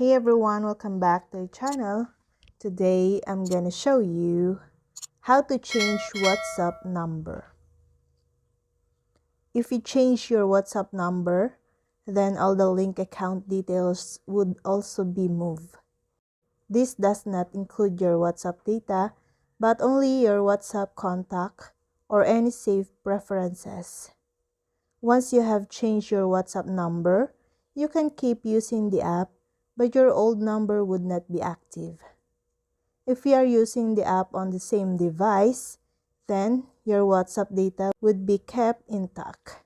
Hey everyone, welcome back to the channel. Today I'm gonna show you how to change WhatsApp number. If you change your WhatsApp number, then all the link account details would also be moved. This does not include your WhatsApp data, but only your WhatsApp contact or any saved preferences. Once you have changed your WhatsApp number, you can keep using the app, but your old number would not be active. If you are using the app on the same device, then your WhatsApp data would be kept intact.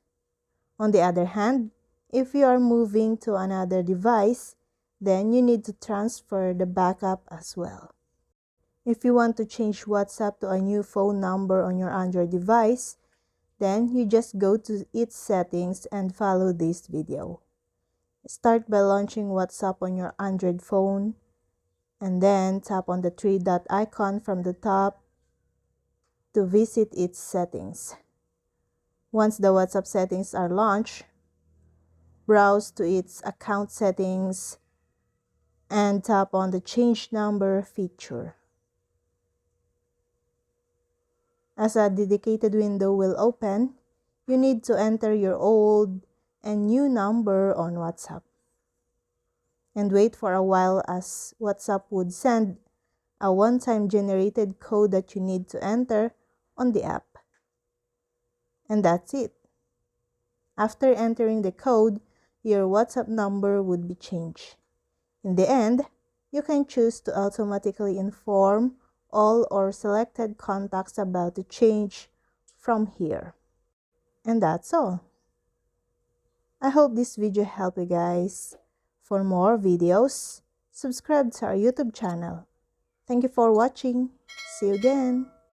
On the other hand, if you are moving to another device, then you need to transfer the backup as well. If you want to change WhatsApp to a new phone number on your Android device, then you just go to its settings and follow this video. Start by launching WhatsApp on your Android phone and then tap on the three dot icon from the top to visit its settings. Once the WhatsApp settings are launched, browse to its account settings and tap on the change number feature. As a dedicated window will open, you need to enter your old and new number on WhatsApp. And wait for a while as WhatsApp would send a one-time generated code that you need to enter on the app. And that's it. After entering the code, your WhatsApp number would be changed. In the end, you can choose to automatically inform all or selected contacts about the change from here. And that's all. I hope this video helped you guys. For more videos, subscribe to our YouTube channel. Thank you for watching. See you again.